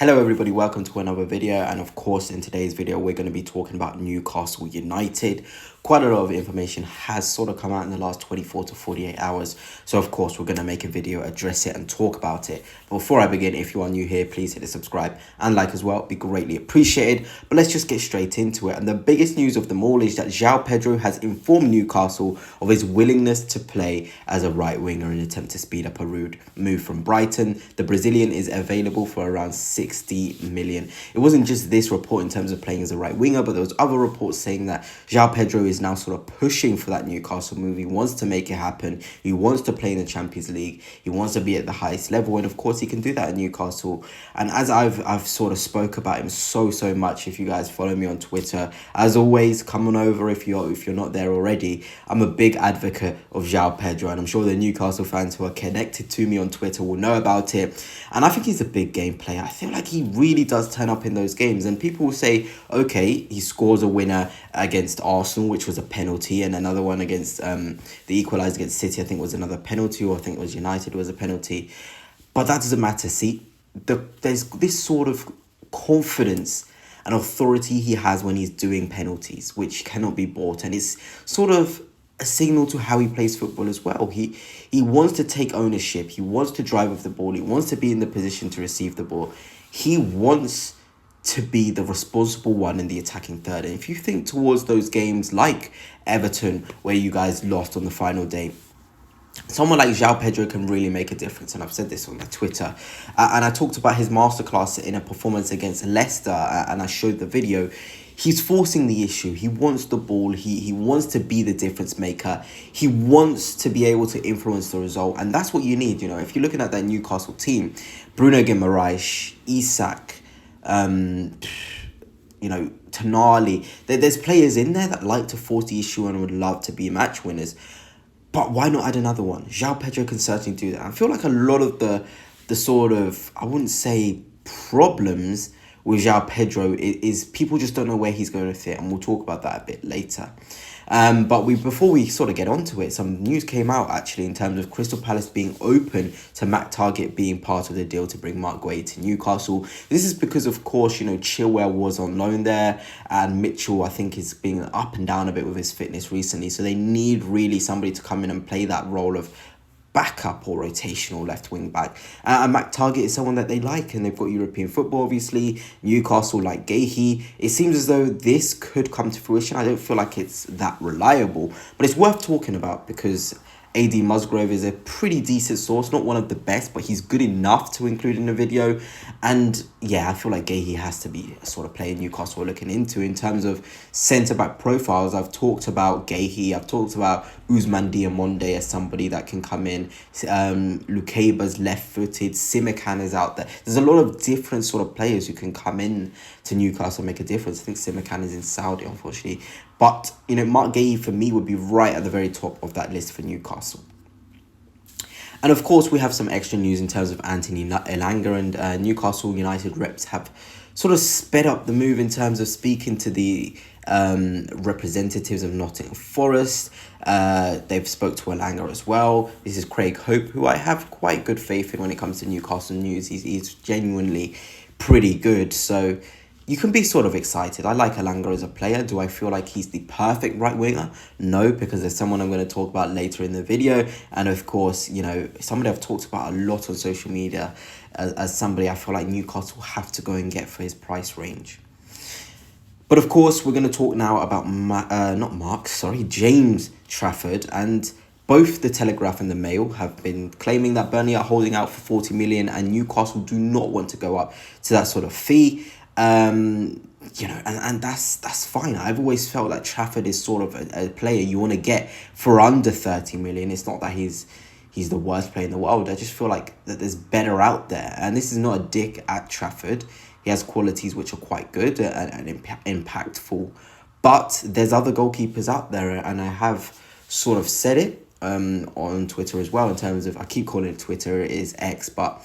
Hello everybody, welcome to another video, and of course in today's video we're going to be talking about Newcastle United. Quite a lot of information has sort of come out in the last 24 to 48 hours, so of course we're going to make a video, address it and talk about it. But before I begin, if you are new here, please hit the subscribe and like as well, be greatly appreciated. But let's just get straight into it, and the biggest news of them all is that Joao Pedro has informed Newcastle of his willingness to play as a right winger in an attempt to speed up a rude move from Brighton. The Brazilian is available for around 60 million. It wasn't just this report in terms of playing as a right winger, but there was other reports saying that Joao Pedro is now sort of pushing for that Newcastle move. He wants to make it happen. He wants to play in the Champions League. He wants to be at the highest level, and of course he can do that at Newcastle. And as I've sort of spoke about him so much, if you guys follow me on Twitter, as always, come on over if you're not there already. I'm a big advocate of Joao Pedro, and I'm sure the Newcastle fans who are connected to me on Twitter will know about it. And I think he's a big game player. I feel like he really does turn up in those games, and people will say, okay, he scores a winner against Arsenal, which was a penalty, and another one against the equaliser against City, I think was another penalty, or I think it was United was a penalty. But that doesn't matter. See, there's this sort of confidence and authority he has when he's doing penalties, which cannot be bought, and it's sort of a signal to how he plays football as well. He wants to take ownership. He wants to drive with the ball. He wants to be in the position to receive the ball. He wants to be the responsible one in the attacking third. And if you think towards those games like Everton, where you guys lost on the final day, someone like Joao Pedro can really make a difference, and I've said this on my Twitter. And I talked about his masterclass in a performance against Leicester, and I showed the video. He's forcing the issue. He wants the ball. He wants to be the difference maker. He wants to be able to influence the result, and that's what you need. You know, if you're looking at that Newcastle team, Bruno Guimaraes, Isak, Tonali, there's players in there that like to force the issue and would love to be match winners. But why not add another one? Joao Pedro can certainly do that. I feel like a lot of the sort of, I wouldn't say problems with Joao Pedro is people just don't know where he's going to fit, and we'll talk about that a bit later. But before we sort of get onto it, some news came out actually in terms of Crystal Palace being open to Mac Target being part of the deal to bring Marc Guéhi to Newcastle. This is because, of course, Chilwell was on loan there, and Mitchell, I think, is being up and down a bit with his fitness recently. So they need really somebody to come in and play that role of backup or rotational left wing back. And Mac Target is someone that they like, and they've got European football, obviously. Newcastle like Guehi. It seems as though this could come to fruition. I don't feel like it's that reliable, but it's worth talking about because AD Musgrove is a pretty decent source, not one of the best, but he's good enough to include in the video. And yeah, I feel like Guehi has to be a sort of player Newcastle are looking into in terms of centre-back profiles. I've talked about Guehi, I've talked about Ousmane Diamonde as somebody that can come in. Lukeba's left-footed, Simikan is out there. There's a lot of different sort of players who can come in to Newcastle and make a difference. I think Simikan is in Saudi, unfortunately. But, Marc Guéhi for me would be right at the very top of that list for Newcastle. And of course, we have some extra news in terms of Anthony Elanga, and Newcastle United reps have sort of sped up the move in terms of speaking to the representatives of Nottingham Forest. They've spoke to Elanga as well. This is Craig Hope, who I have quite good faith in when it comes to Newcastle news. He's genuinely pretty good, so you can be sort of excited. I like Elanga as a player. Do I feel like he's the perfect right winger? No, because there's someone I'm going to talk about later in the video. And of course, somebody I've talked about a lot on social media as somebody I feel like Newcastle have to go and get for his price range. But of course, we're going to talk now about James Trafford. And both the Telegraph and the Mail have been claiming that Burnley are holding out for 40 million and Newcastle do not want to go up to that sort of fee. And that's fine. I've always felt like Trafford is sort of a player you want to get for under 30 million. It's not that he's the worst player in the world. I just feel like that there's better out there. And this is not a dig at Trafford. He has qualities which are quite good and impactful. But there's other goalkeepers out there, and I have sort of said it on Twitter as well in terms of, I keep calling it Twitter, it is X, but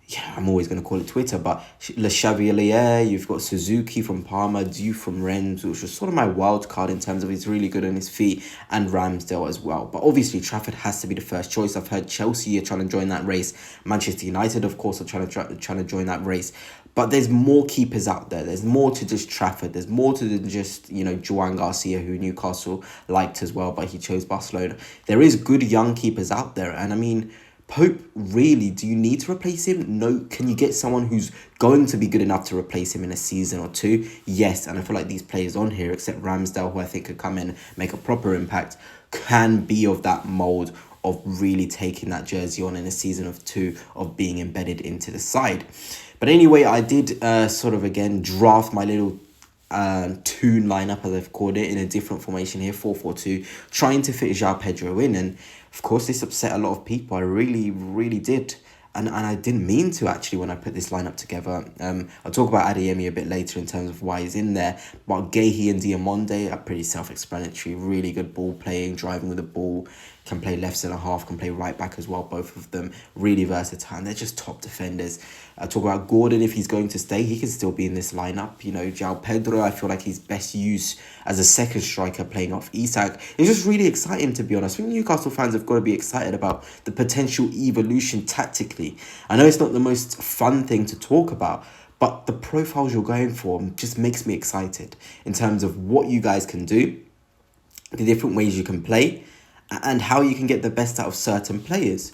yeah, I'm always going to call it Twitter, but Le Chevalier, you've got Suzuki from Parma, Diouf from Rennes, which was sort of my wild card in terms of he's really good on his feet, and Ramsdale as well. But obviously, Trafford has to be the first choice. I've heard Chelsea are trying to join that race. Manchester United, of course, are trying to join that race. But there's more keepers out there. There's more to just Trafford. There's more to than just, Joan Garcia, who Newcastle liked as well, but he chose Barcelona. There is good young keepers out there. And I mean, Pope, really, do you need to replace him? No. Can you get someone who's going to be good enough to replace him in a season or two? Yes. And I feel like these players on here, except Ramsdale, who I think could come in and make a proper impact, can be of that mould of really taking that jersey on in a season of two, of being embedded into the side. But anyway, I did again draft my little tune lineup, as I've called it, in a different formation here, 4-4-2, trying to fit Joao Pedro in. And of course, this upset a lot of people. I really, really did. And I didn't mean to, actually, when I put this lineup together. I'll talk about Adeyemi a bit later in terms of why he's in there. But Guehi and Diamonde are pretty self-explanatory. Really good ball playing, driving with the ball. Can play left centre half, can play right back as well, both of them. Really versatile, and they're just top defenders. I talk about Gordon. If he's going to stay, he can still be in this lineup. Joao Pedro, I feel like he's best used as a second striker playing off Isak. It's just really exciting, to be honest. I think Newcastle fans have got to be excited about the potential evolution tactically. I know it's not the most fun thing to talk about, but the profiles you're going for just makes me excited in terms of what you guys can do, the different ways you can play, and how you can get the best out of certain players.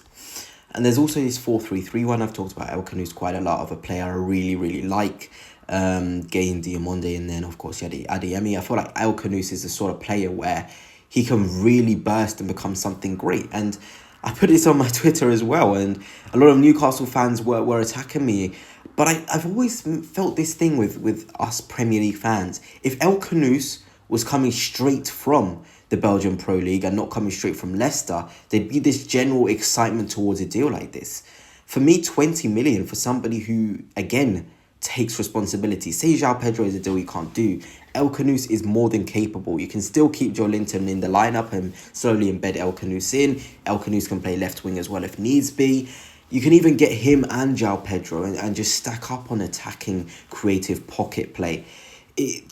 And there's also this 4-3-3 one. I've talked about Khannouss quite a lot, of a player I really, really like. Guehi and Diamonde, and then, of course, Adeyemi. I feel like Khannouss is the sort of player where he can really burst and become something great. And I put this on my Twitter as well, and a lot of Newcastle fans were attacking me. But I've always felt this thing with us Premier League fans. If Khannouss was coming straight from the Belgian Pro League and not coming straight from Leicester, there'd be this general excitement towards a deal like this. For me, 20 million for somebody who, again, takes responsibility. Say Joao Pedro is a deal you can't do. Khannouss is more than capable. You can still keep Joelinton in the lineup and slowly embed Khannouss in. Khannouss can play left wing as well if needs be. You can even get him and Joao Pedro and just stack up on attacking, creative pocket play.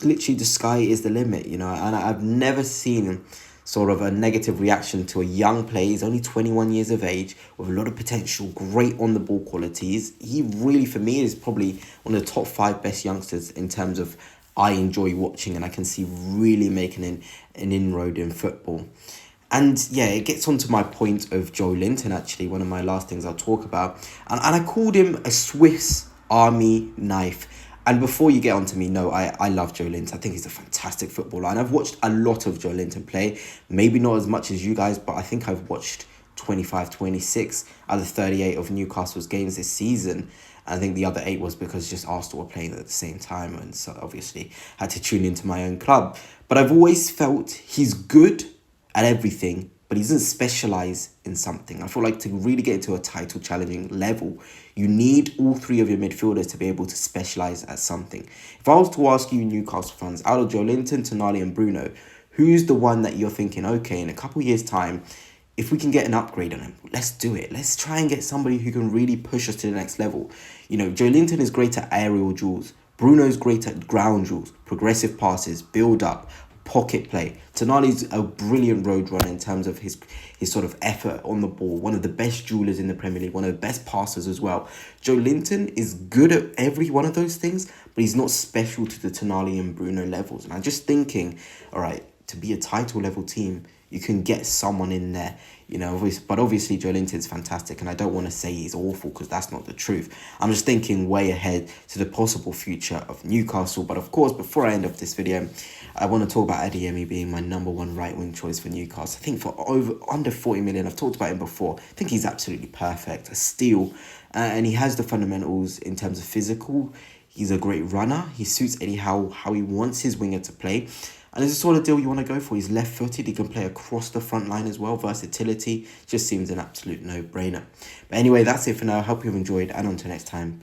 Literally, the sky is the limit, and I've never seen sort of a negative reaction to a young player. He's only 21 years of age with a lot of potential, great on the ball qualities. He really, for me, is probably one of the top 5 best youngsters in terms of I enjoy watching, and I can see really making an inroad in football. And yeah, it gets onto my point of Joelinton, actually, one of my last things I'll talk about. And I called him a Swiss Army knife. And before you get on to me, no, I love Joelinton. I think he's a fantastic footballer. And I've watched a lot of Joelinton play. Maybe not as much as you guys, but I think I've watched 25, 26 out of 38 of Newcastle's games this season. And I think the other 8 was because just Arsenal were playing at the same time. And so obviously had to tune into my own club. But I've always felt he's good at everything, but he doesn't specialise in something. I feel like to really get into a title challenging level, you need all 3 of your midfielders to be able to specialise at something. If I was to ask you Newcastle fans, out of Joelinton, Tonali and Bruno, who's the one that you're thinking, okay, in a couple of years' time, if we can get an upgrade on him, let's do it. Let's try and get somebody who can really push us to the next level. Joelinton is great at aerial duels. Bruno's great at ground duels, progressive passes, build up, pocket play. Tonali's a brilliant road runner in terms of his sort of effort on the ball. One of the best jewelers in the Premier League, one of the best passers as well. Joelinton is good at every one of those things, but he's not special to the Tonali and Bruno levels. And I'm just thinking, all right, to be a title level team, you can get someone in there, but obviously Joelinton's fantastic, and I don't want to say he's awful because that's not the truth. I'm just thinking way ahead to the possible future of Newcastle. But of course, before I end off this video, I want to talk about Adeyemi being my number 1 right-wing choice for Newcastle. I think for under 40 million, I've talked about him before. I think he's absolutely perfect, a steal, and he has the fundamentals in terms of physical. He's a great runner. He suits Eddie how he wants his winger to play. And it's the sort of deal you want to go for. He's left-footed. He can play across the front line as well. Versatility just seems an absolute no-brainer. But anyway, that's it for now. I hope you've enjoyed, and until next time.